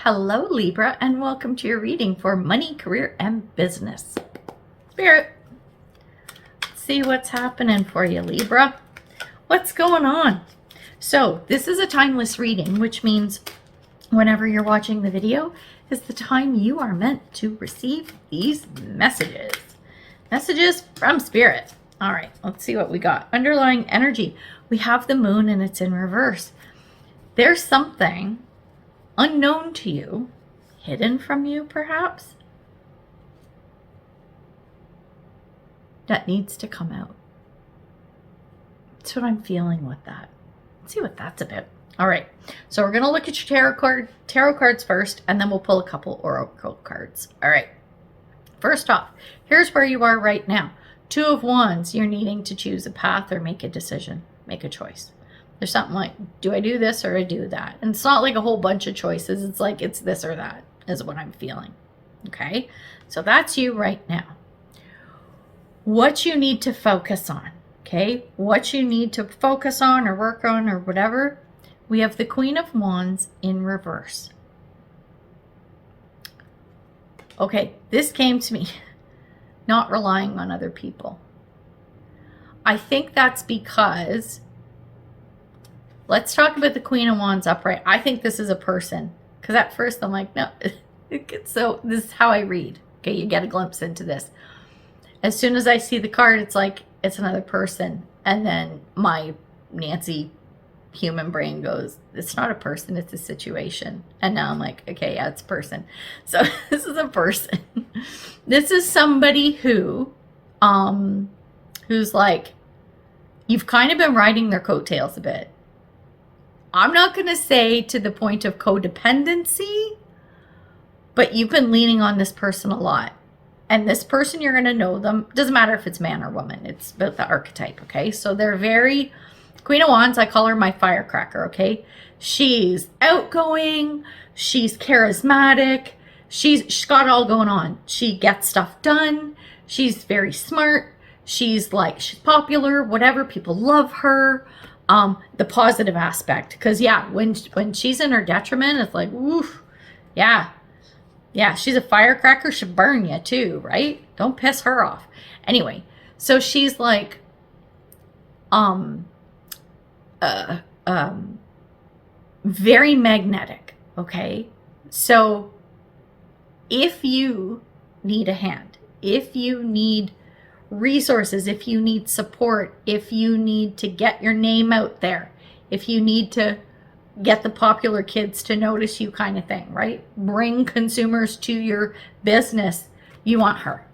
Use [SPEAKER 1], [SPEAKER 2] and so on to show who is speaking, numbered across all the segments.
[SPEAKER 1] Hello, Libra, and welcome to your reading for money, career, and business. Spirit, let's see what's happening for you, Libra. What's going on? So this is a timeless reading, which means whenever you're watching the video is the time you are meant to receive these messages. Messages from Spirit. All right, let's see what we got. Underlying energy. We have the moon and it's in reverse. There's something unknown to you, hidden from you perhaps, that needs to come out. That's what I'm feeling with that. Let's see what that's about. All right, so we're going to look at your tarot cards first, and then we'll pull a couple oracle cards. All right, first off, here's where you are right now. Two of Wands, you're needing to choose a path or make a decision, make a choice. There's something like, do I do this or I do that? And it's not like a whole bunch of choices. It's like it's this or that is what I'm feeling. Okay, so that's you right now. What you need to focus on, okay? What you need to focus on or work on or whatever. We have the Queen of Wands in reverse. Okay, this came to me, not relying on other people. I think that's because, let's talk about the Queen of Wands upright. I think this is a person, because at first I'm like, no, so this is how I read. Okay, you get a glimpse into this. As soon as I see the card, it's like, it's another person. And then my Nancy human brain goes, it's not a person, it's a situation. And now I'm like, okay, yeah, it's a person. So this is a person. This is somebody who's like, you've kind of been riding their coattails a bit. I'm not going to say to the point of codependency, but you've been leaning on this person a lot. And this person, you're going to know them. Doesn't matter if it's man or woman. It's about the archetype, okay? So they're very, Queen of Wands, I call her my firecracker, okay? She's outgoing. She's charismatic. She's got it all going on. She gets stuff done. She's very smart. She's popular, whatever. People love her. The positive aspect, because yeah, when she's in her detriment, it's like, oof, yeah, she's a firecracker. She'll burn you too, right? Don't piss her off. Anyway, so she's like, very magnetic. Okay, so if you need a hand, if you need resources, if you need support, if you need to get your name out there, if you need to get the popular kids to notice you, kind of thing, right? Bring consumers to your business. You want her.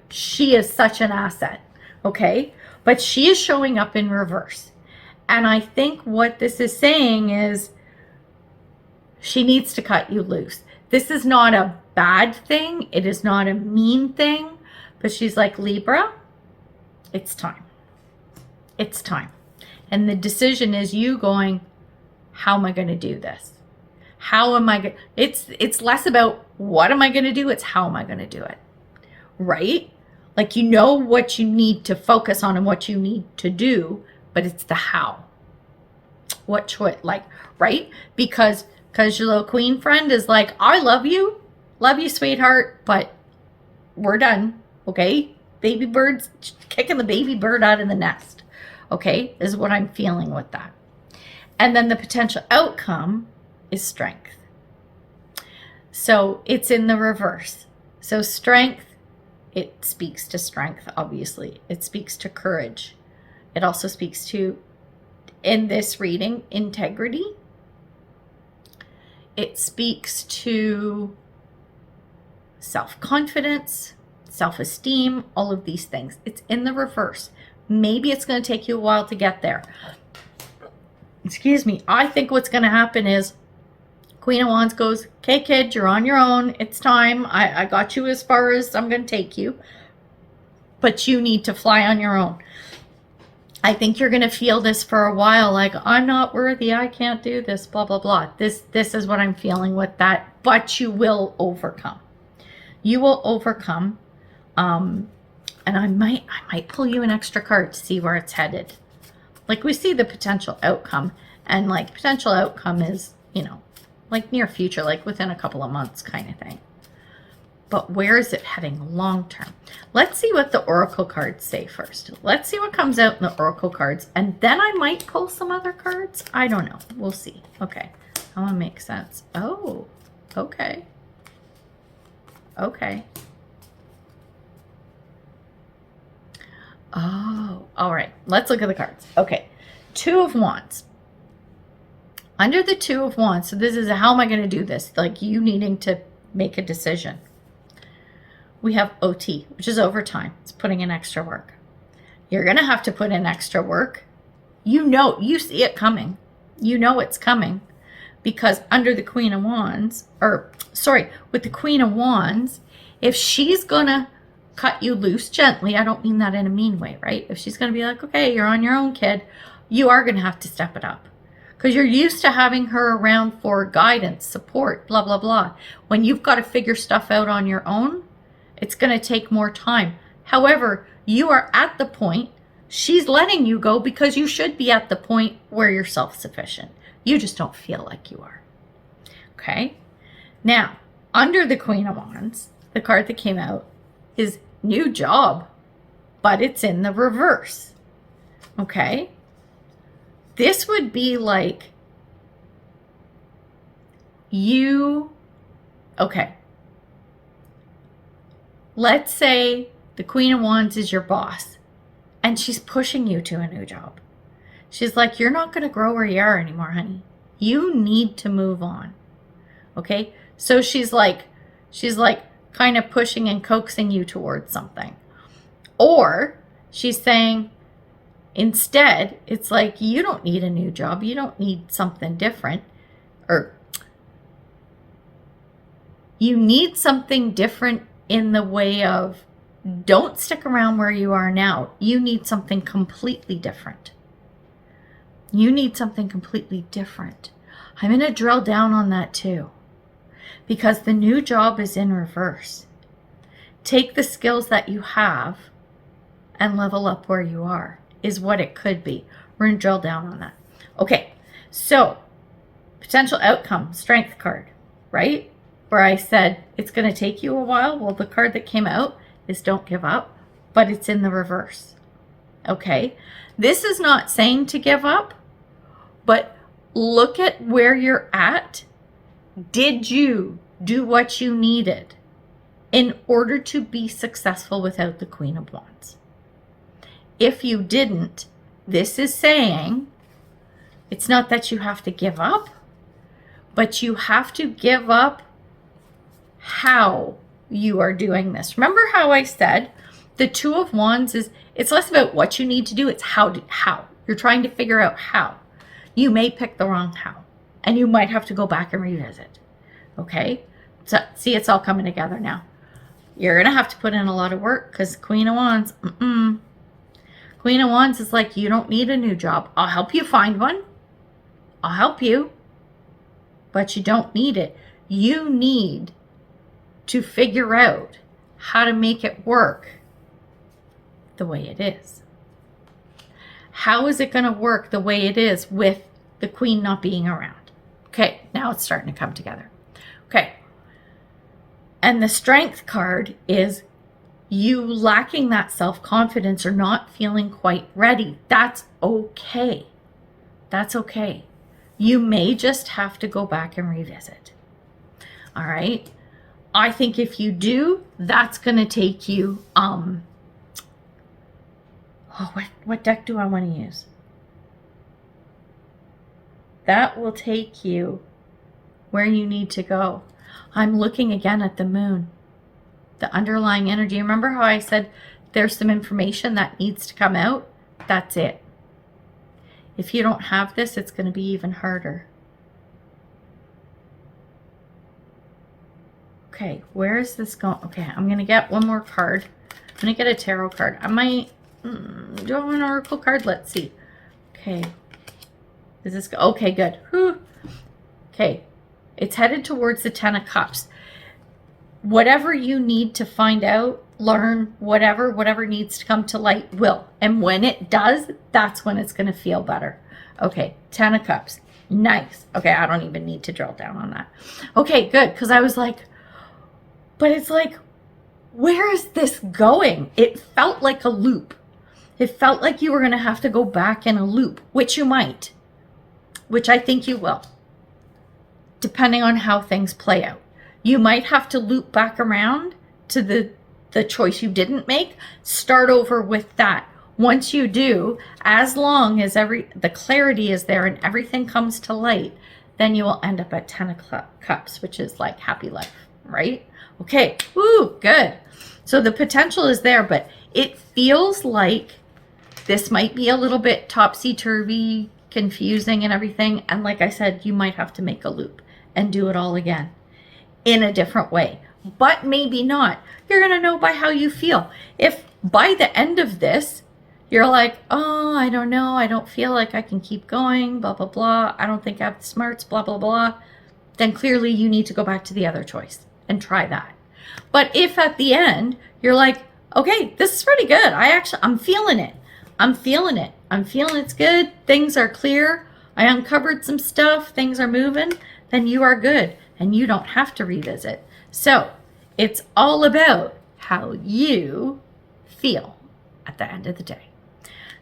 [SPEAKER 1] She is such an asset, okay? But she is showing up in reverse. And I think what this is saying is she needs to cut you loose. This is not a bad thing. It is not a mean thing. But she's like, Libra, it's time. It's time. And the decision is you going, how am I going to do this? How am I going to, it's less about what am I going to do? It's how am I going to do it? Right? Like, you know what you need to focus on and what you need to do, but it's the how. What choice, like, right? Because your little queen friend is like, I love you, sweetheart, but we're done. Okay, baby bird's kicking the baby bird out of the nest. Okay, is what I'm feeling with that. And then the potential outcome is strength. So it's in the reverse. So strength, it speaks to strength, obviously. It speaks to courage. It also speaks to, in this reading, integrity. It speaks to self-confidence, self-esteem, all of these things. It's in the reverse. Maybe it's going to take you a while to get there. Excuse me. I think what's going to happen is Queen of Wands goes, okay, kid, you're on your own. It's time. I got you as far as I'm going to take you. But you need to fly on your own. I think you're going to feel this for a while, like, I'm not worthy. I can't do this, blah, blah, blah. This is what I'm feeling with that. But you will overcome. You will overcome. And I might pull you an extra card to see where it's headed. Like, we see the potential outcome, and like potential outcome is, you know, like near future, like within a couple of months kind of thing. But where is it heading long term? Let's see what the oracle cards say first. Let's see what comes out in the oracle cards, and then I might pull some other cards. I don't know. We'll see. Okay. That one makes sense. Oh, okay. Okay. Oh, all right. Let's look at the cards. Okay. Two of Wands. Under the Two of Wands, so this is how am I going to do this? Like you needing to make a decision. We have OT, which is overtime. It's putting in extra work. You're going to have to put in extra work. You know, you see it coming. You know it's coming because under the Queen of Wands, or sorry, with the Queen of Wands, if she's going to cut you loose gently, I don't mean that in a mean way, right? If she's going to be like, okay, you're on your own, kid, you are going to have to step it up because you're used to having her around for guidance, support, blah, blah, blah. When you've got to figure stuff out on your own, it's going to take more time. However, you are at the point, she's letting you go because you should be at the point where you're self-sufficient. You just don't feel like you are. Okay? Now, under the Queen of Wands, the card that came out is new job, but it's in the reverse. Okay? This would be like you, okay. Let's say the Queen of Wands is your boss and she's pushing you to a new job. She's like, you're not going to grow where you are anymore, honey. You need to move on. Okay? So she's like kind of pushing and coaxing you towards something. Or she's saying, instead, it's like, you don't need a new job. You don't need something different. Or you need something different in the way of, don't stick around where you are now. You need something completely different. You need something completely different. I'm going to drill down on that too, because the new job is in reverse. Take the skills that you have and level up where you are is what it could be. We're going to drill down on that. Okay, so potential outcome, Strength card, right? Where I said it's going to take you a while. Well, the card that came out is don't give up, but it's in the reverse. Okay, this is not saying to give up, but look at where you're at. Did you do what you needed in order to be successful without the Queen of Wands? If you didn't, this is saying it's not that you have to give up, but you have to give up how you are doing this. Remember how I said the Two of Wands is, it's less about what you need to do, it's how. You're trying to figure out how. You may pick the wrong how, and you might have to go back and revisit. Okay? So see, it's all coming together now. You're going to have to put in a lot of work because Queen of Wands, Queen of Wands is like, you don't need a new job. I'll help you find one. I'll help you. But you don't need it. You need to figure out how to make it work the way it is. How is it going to work the way it is with the Queen not being around? Okay, now it's starting to come together. Okay. And the Strength card is you lacking that self-confidence or not feeling quite ready. That's okay. That's okay. You may just have to go back and revisit. All right. I think if you do, that's going to take you, what deck do I want to use? That will take you where you need to go. I'm looking again at the moon, the underlying energy. Remember how I said there's some information that needs to come out? That's it. If you don't have this, it's going to be even harder. Okay, where is this going? Okay, I'm going to get one more card. I'm going to get a tarot card. I might, do I want an oracle card? Let's see. Okay. Is this, okay, good. Whew. Okay, it's headed towards the 10 of Cups. Whatever you need to find out, learn, whatever needs to come to light will. And when it does, that's when it's going to feel better. Okay, 10 of Cups. Nice. Okay, I don't even need to drill down on that. Okay, good. Because I was like, but it's like, where is this going? It felt like a loop. It felt like you were going to have to go back in a loop, which you might, which I think you will, depending on how things play out. You might have to loop back around to the choice you didn't make. Start over with that. Once you do, as long as the clarity is there and everything comes to light, then you will end up at 10 of Cups, which is like happy life, right? Okay, woo, good. So the potential is there, but it feels like this might be a little bit topsy-turvy, confusing and everything. And like I said, you might have to make a loop and do it all again in a different way, but maybe not. You're going to know by how you feel. If by the end of this, you're like, oh, I don't know. I don't feel like I can keep going, blah, blah, blah. I don't think I have the smarts, blah, blah, blah. Then clearly you need to go back to the other choice and try that. But if at the end you're like, okay, this is pretty good. I'm feeling it. I'm feeling it. I'm feeling it's good. Things are clear. I uncovered some stuff. Things are moving. Then you are good and you don't have to revisit. So it's all about how you feel at the end of the day.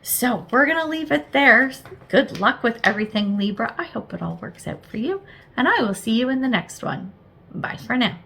[SPEAKER 1] So we're going to leave it there. Good luck with everything, Libra. I hope it all works out for you. And I will see you in the next one. Bye for now.